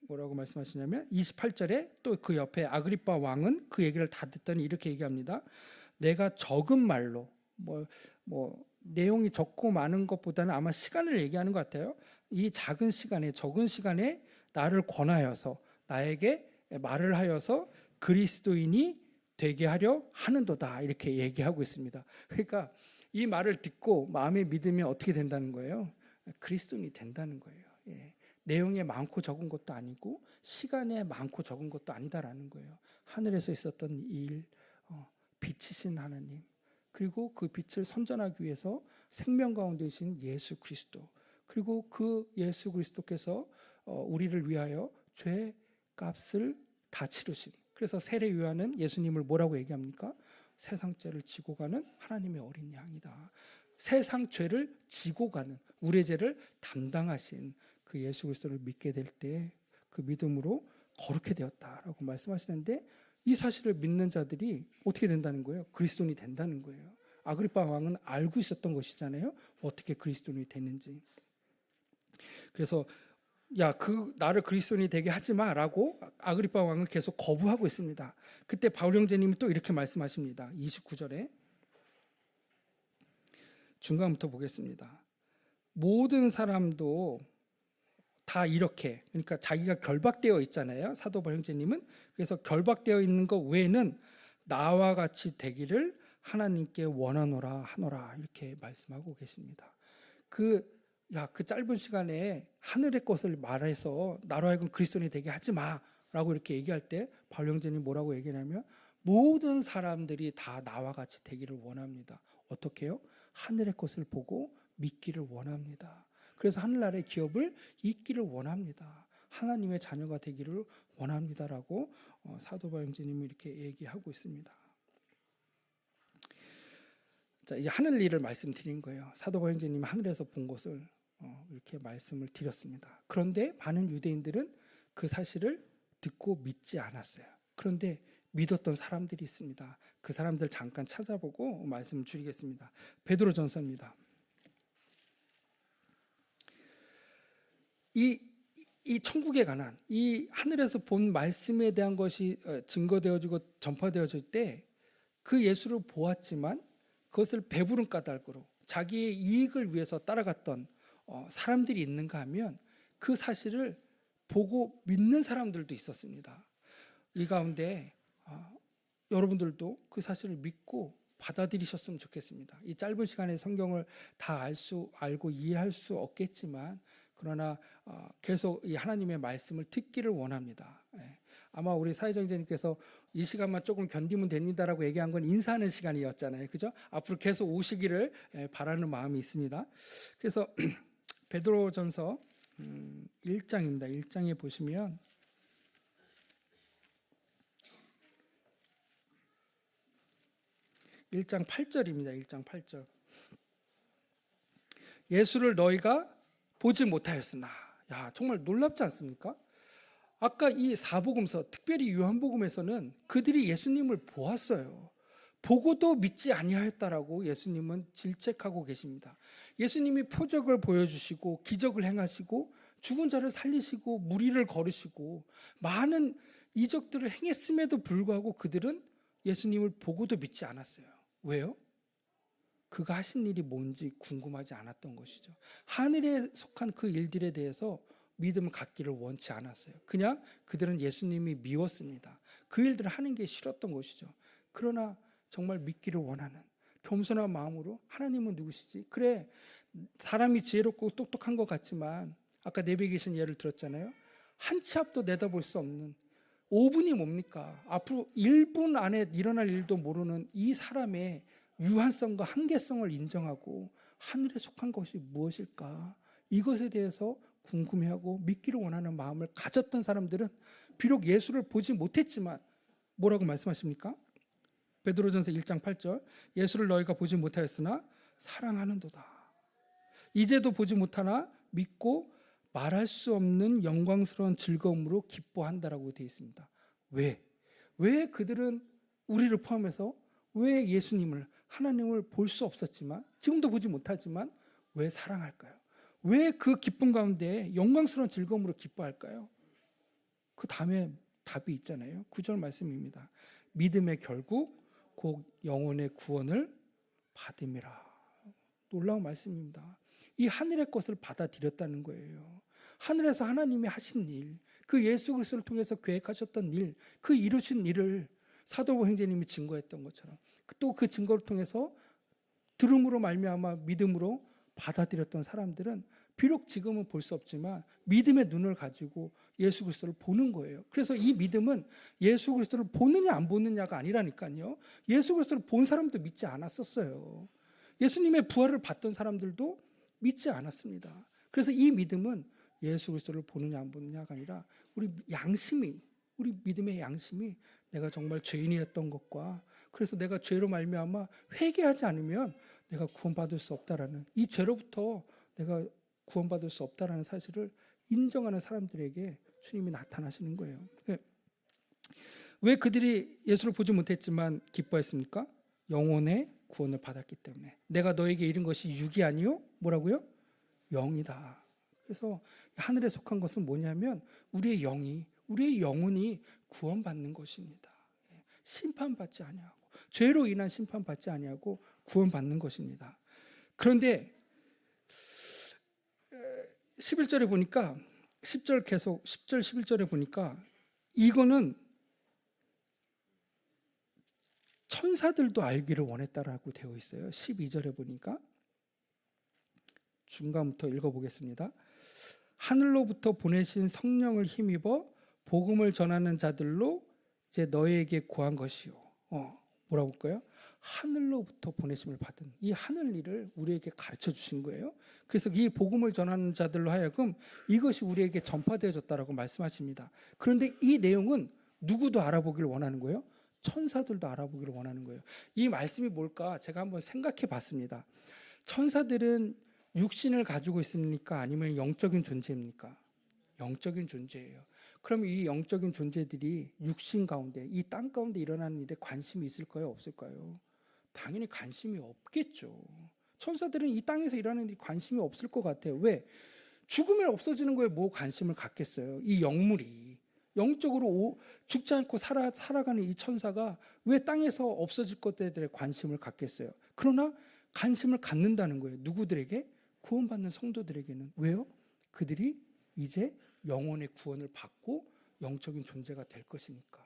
뭐라고 말씀하시냐면 28절에 또 그 옆에 아그리파 왕은 그 얘기를 다 듣더니 이렇게 얘기합니다. 내가 적은 말로 뭐 내용이 적고 많은 것보다는 아마 시간을 얘기하는 것 같아요. 이 작은 시간에, 적은 시간에 나를 권하여서 나에게 말을 하여서 그리스도인이 되게 하려 하는도다 이렇게 얘기하고 있습니다. 그러니까 이 말을 듣고 마음에 믿으면 어떻게 된다는 거예요? 그리스도인이 된다는 거예요. 예. 내용에 많고 적은 것도 아니고 시간에 많고 적은 것도 아니다라는 거예요. 하늘에서 있었던 일, 빛이신 하나님, 그리고 그 빛을 선전하기 위해서 생명 가운데 계신 예수 그리스도, 그리고 그 예수 그리스도께서 우리를 위하여 죄 값을 다 치르신, 그래서 세례 요한은 예수님을 뭐라고 얘기합니까? 세상 죄를 지고 가는 하나님의 어린 양이다. 세상 죄를 지고 가는, 우리의 죄를 담당하신 그 예수 그리스도를 믿게 될 때 그 믿음으로 거룩해 되었다라고 말씀하시는데, 이 사실을 믿는 자들이 어떻게 된다는 거예요? 그리스도인이 된다는 거예요. 아그리파 왕은 알고 있었던 것이잖아요. 어떻게 그리스도인이 됐는지. 그래서 나를 그리스도인이 되게 하지 마라고 아그리파 왕은 계속 거부하고 있습니다. 그때 바울 형제님이 또 이렇게 말씀하십니다. 29절에 중간부터 보겠습니다. 모든 사람도 다 이렇게, 그러니까 자기가 결박되어 있잖아요. 사도 바울 형제님은. 그래서 결박되어 있는 것 외에는 나와 같이 되기를 하나님께 원하노라 하노라 이렇게 말씀하고 계십니다. 그 짧은 시간에 하늘의 것을 말해서 나로 하여금 그리스도인이 되게 하지 마라고 이렇게 얘기할 때 바울 형제님 뭐라고 얘기하냐면 모든 사람들이 다 나와 같이 되기를 원합니다. 어떻게 해요? 하늘의 것을 보고 믿기를 원합니다. 그래서 하늘나라의 기업을 잇기를 원합니다. 하나님의 자녀가 되기를 원합니다라고 사도 바울 형제님이 이렇게 얘기하고 있습니다. 자, 이제 하늘 일을 말씀드린 거예요. 사도 바울 형제님이 하늘에서 본 것을 이렇게 말씀을 드렸습니다. 그런데 많은 유대인들은 그 사실을 듣고 믿지 않았어요. 그런데 믿었던 사람들이 있습니다. 그 사람들 잠깐 찾아보고 말씀을 드리겠습니다. 베드로전서입니다. 이 천국에 관한 이 하늘에서 본 말씀에 대한 것이 증거되어지고 전파되어질 때 그 예수를 보았지만 그것을 배부른 까닭으로 자기의 이익을 위해서 따라갔던 사람들이 있는가 하면 그 사실을 보고 믿는 사람들도 있었습니다. 이 가운데 여러분들도 그 사실을 믿고 받아들이셨으면 좋겠습니다. 이 짧은 시간에 성경을 다 알고 이해할 수 없겠지만 그러나 계속 이 하나님의 말씀을 듣기를 원합니다. 아마 우리 사회정제님께서 이 시간만 조금 견디면 됩니다라고 얘기한 건 인사하는 시간이었잖아요. 그죠? 앞으로 계속 오시기를 바라는 마음이 있습니다. 그래서 베드로전서 1장입니다. 1장에 보시면 (1장 8절입니다) 1장 8절. 예수를 너희가 보지 못하였으나, 정말 놀랍지 않습니까? 아까 이 사복음서, 특별히 요한복음에서는 그들이 예수님을 보았어요. 보고도 믿지 아니하였다라고 예수님은 질책하고 계십니다. 예수님이 표적을 보여주시고 기적을 행하시고 죽은 자를 살리시고 무리를 거르시고 많은 이적들을 행했음에도 불구하고 그들은 예수님을 보고도 믿지 않았어요. 왜요? 그가 하신 일이 뭔지 궁금하지 않았던 것이죠. 하늘에 속한 그 일들에 대해서 믿음을 갖기를 원치 않았어요. 그냥 그들은 예수님이 미웠습니다. 그 일들을 하는 게 싫었던 것이죠. 그러나 정말 믿기를 원하는 겸손한 마음으로 하나님은 누구시지? 그래, 사람이 지혜롭고 똑똑한 것 같지만 아까 내비게이션 예를 들었잖아요. 한 치 앞도 내다볼 수 없는 5분이 뭡니까? 앞으로 1분 안에 일어날 일도 모르는 이 사람의 유한성과 한계성을 인정하고 하늘에 속한 것이 무엇일까? 이것에 대해서 궁금해하고 믿기를 원하는 마음을 가졌던 사람들은 비록 예수를 보지 못했지만 뭐라고 말씀하십니까? 베드로전서 1장 8절. 예수를 너희가 보지 못하였으나 사랑하는도다. 이제도 보지 못하나 믿고 말할 수 없는 영광스러운 즐거움으로 기뻐한다라고 되어 있습니다. 왜 그들은 우리를 포함해서 왜 예수님을, 하나님을 볼 수 없었지만, 지금도 보지 못하지만 왜 사랑할까요? 왜 그 기쁨 가운데 영광스러운 즐거움으로 기뻐할까요? 그 다음에 답이 있잖아요. 9절 말씀입니다. 믿음의 결국 곧 영혼의 구원을 받음이라. 놀라운 말씀입니다. 이 하늘의 것을 받아들였다는 거예요. 하늘에서 하나님이 하신 일, 그 예수 그리스도를 통해서 계획하셨던 일, 그 이루신 일을 사도 형제님이 증거했던 것처럼 또 그 증거를 통해서 들음으로 말미암아 믿음으로 받아들였던 사람들은 비록 지금은 볼 수 없지만 믿음의 눈을 가지고 예수 그리스도를 보는 거예요. 그래서 이 믿음은 예수 그리스도를 보느냐 안 보느냐가 아니라니까요. 예수 그리스도를 본 사람도 믿지 않았었어요. 예수님의 부활을 봤던 사람들도 믿지 않았습니다. 그래서 이 믿음은 예수 그리스도를 보느냐 안 보느냐가 아니라 우리 믿음의 양심이 내가 정말 죄인이었던 것과 그래서 내가 죄로 말미암아 회개하지 않으면 내가 구원받을 수 없다라는, 이 죄로부터 내가 구원받을 수 없다라는 사실을 인정하는 사람들에게 주님이 나타나시는 거예요. 왜 그들이 예수를 보지 못했지만 기뻐했습니까? 영혼의 구원을 받았기 때문에. 내가 너에게 이른 것이 육이 아니요? 뭐라고요? 영이다. 그래서 하늘에 속한 것은 뭐냐면 우리의 영혼이 구원받는 것입니다. 심판받지 아니하고, 죄로 인한 심판받지 아니하고 구원받는 것입니다. 그런데 11절에 보니까 10절 계속 10절 11절에 보니까 이거는 천사들도 알기를 원했다라고 되어 있어요. 12절에 보니까 중간부터 읽어보겠습니다. 하늘로부터 보내신 성령을 힘입어 복음을 전하는 자들로 이제 너희에게 구한 것이요. 뭐라고 할까요? 하늘로부터 보내심을 받은 이 하늘 일을 우리에게 가르쳐 주신 거예요. 그래서 이 복음을 전하는 자들로 하여금 이것이 우리에게 전파되어졌다라고 말씀하십니다. 그런데 이 내용은 누구도 알아보기를 원하는 거예요? 천사들도 알아보기를 원하는 거예요. 이 말씀이 뭘까? 제가 한번 생각해 봤습니다. 천사들은 육신을 가지고 있습니까? 아니면 영적인 존재입니까? 영적인 존재예요. 그럼 이 영적인 존재들이 육신 가운데, 이 땅 가운데 일어나는 일에 관심이 있을까요? 없을까요? 당연히 관심이 없겠죠. 천사들은 이 땅에서 일어나는 일에 관심이 없을 것 같아요. 왜? 죽으면 없어지는 거에 뭐 관심을 갖겠어요? 이 영물이. 영적으로 죽지 않고 살아가는 이 천사가 왜 땅에서 없어질 것들에 대해 관심을 갖겠어요? 그러나 관심을 갖는다는 거예요. 누구들에게? 구원받는 성도들에게는. 왜요? 그들이 이제 영혼의 구원을 받고 영적인 존재가 될 것이니까.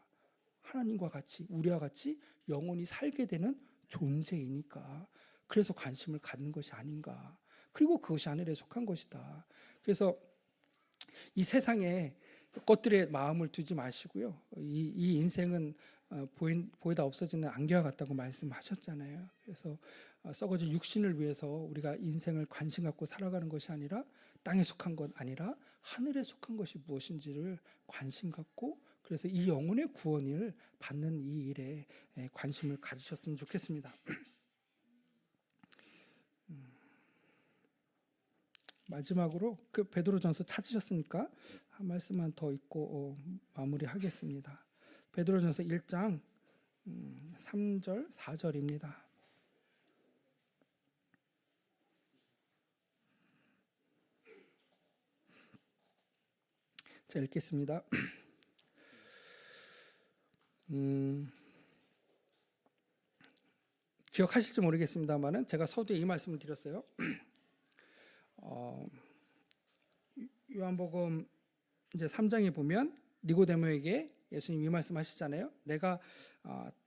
하나님과 같이, 우리와 같이 영혼이 살게 되는 존재이니까. 그래서 관심을 갖는 것이 아닌가. 그리고 그것이 하늘에 속한 것이다. 그래서 이 세상에 것들에 마음을 두지 마시고요. 이 인생은 보이다 없어지는 안개와 같다고 말씀하셨잖아요. 그래서 썩어질 육신을 위해서 우리가 인생을 관심 갖고 살아가는 것이 아니라 땅에 속한 것 아니라 하늘에 속한 것이 무엇인지를 관심 갖고 그래서 이 영혼의 구원을 받는 이 일에 관심을 가지셨으면 좋겠습니다. 마지막으로 그 베드로전서 찾으셨으니까 한 말씀만 더 읽고 마무리하겠습니다. 베드로전서 1장 3절 4절입니다. 자, 읽겠습니다. 기억하실지 모르겠습니다만은 제가 서두에 이 말씀을 드렸어요. 요한복음 이제 3장에 보면 니고데모에게 예수님 이 말씀하시잖아요. 내가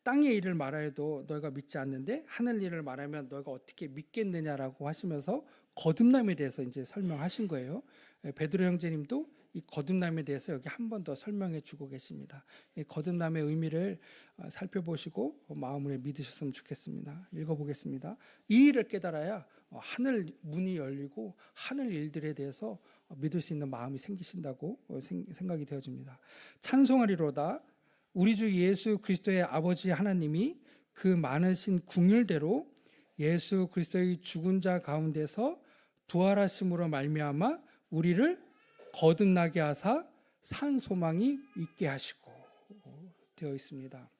땅의 일을 말하여도 너희가 믿지 않는데 하늘 일을 말하면 너희가 어떻게 믿겠느냐라고 하시면서 거듭남에 대해서 이제 설명하신 거예요. 베드로 형제님도 이 거듭남에 대해서 여기 한 번 더 설명해 주고 계십니다. 이 거듭남의 의미를 살펴보시고 마음으로 믿으셨으면 좋겠습니다. 읽어보겠습니다. 이 일을 깨달아야 하늘 문이 열리고 하늘 일들에 대해서 믿을 수 있는 마음이 생기신다고 생각이 되어집니다. 찬송하리로다 우리 주 예수 그리스도의 아버지 하나님이 그 많으신 궁율대로 예수 그리스도의 죽은 자 가운데서 부활하심으로 말미암아 우리를 거듭나게 하사 산 소망이 있게 하시고 되어 있습니다.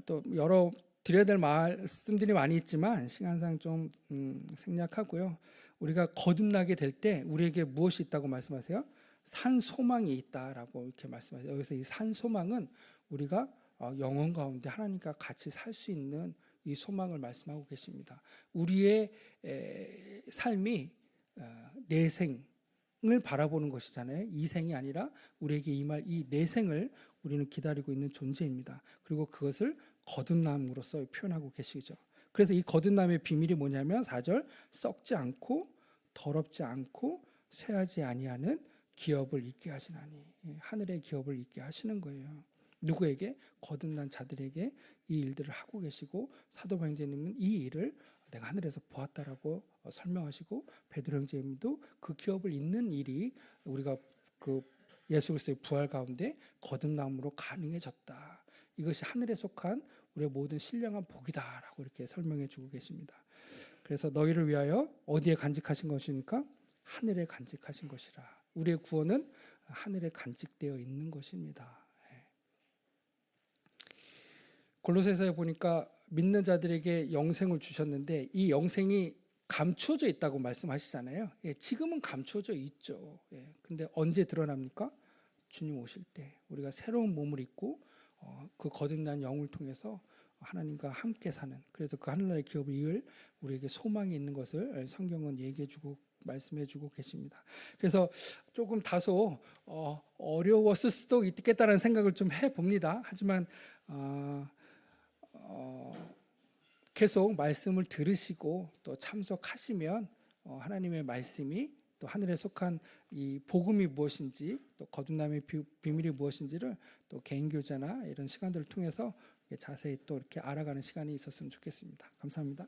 또 여러 드려야 될 말씀들이 많이 있지만 시간상 좀 생략하고요. 우리가 거듭나게 될 때 우리에게 무엇이 있다고 말씀하세요? 산 소망이 있다라고 이렇게 말씀하세요. 여기서 이 산 소망은 우리가 영혼 가운데 하나님과 같이 살 수 있는 이 소망을 말씀하고 계십니다. 우리의 삶이 내생을 바라보는 것이잖아요. 이생이 아니라 우리에게 임할 이 내생을 우리는 기다리고 있는 존재입니다. 그리고 그것을 거듭남으로써 표현하고 계시죠. 그래서 이 거듭남의 비밀이 뭐냐면 4절 썩지 않고 더럽지 않고 쇠하지 아니하는 기업을 있게 하시나니 하늘의 기업을 있게 하시는 거예요. 누구에게? 거듭난 자들에게 이 일들을 하고 계시고 사도 형제님은 이 일을 내가 하늘에서 보았다라고 설명하시고 베드로 형제님도 그 기업을 잇는 일이 우리가 그 예수 그리스도의 부활 가운데 거듭남으로 가능해졌다. 이것이 하늘에 속한 우리의 모든 신령한 복이다라고 이렇게 설명해 주고 계십니다. 그래서 너희를 위하여 어디에 간직하신 것입니까? 하늘에 간직하신 것이라. 우리의 구원은 하늘에 간직되어 있는 것입니다. 골로새서에 보니까 믿는 자들에게 영생을 주셨는데 이 영생이 감추어져 있다고 말씀하시잖아요. 지금은 감추어져 있죠. 근데 언제 드러납니까? 주님 오실 때 우리가 새로운 몸을 입고 그 거듭난 영을 통해서 하나님과 함께 사는 그래서 그 하늘나라의 기업을 이을 우리에게 소망이 있는 것을 성경은 얘기해 주고 말씀해주고 계십니다. 그래서 조금 다소 어려웠을 수도 있겠다라는 생각을 좀 해봅니다. 하지만 계속 말씀을 들으시고 또 참석하시면 하나님의 말씀이 또 하늘에 속한 이 복음이 무엇인지 또 거듭남의 비밀이 무엇인지를 또 개인 교제나 이런 시간들을 통해서 자세히 또 이렇게 알아가는 시간이 있었으면 좋겠습니다. 감사합니다.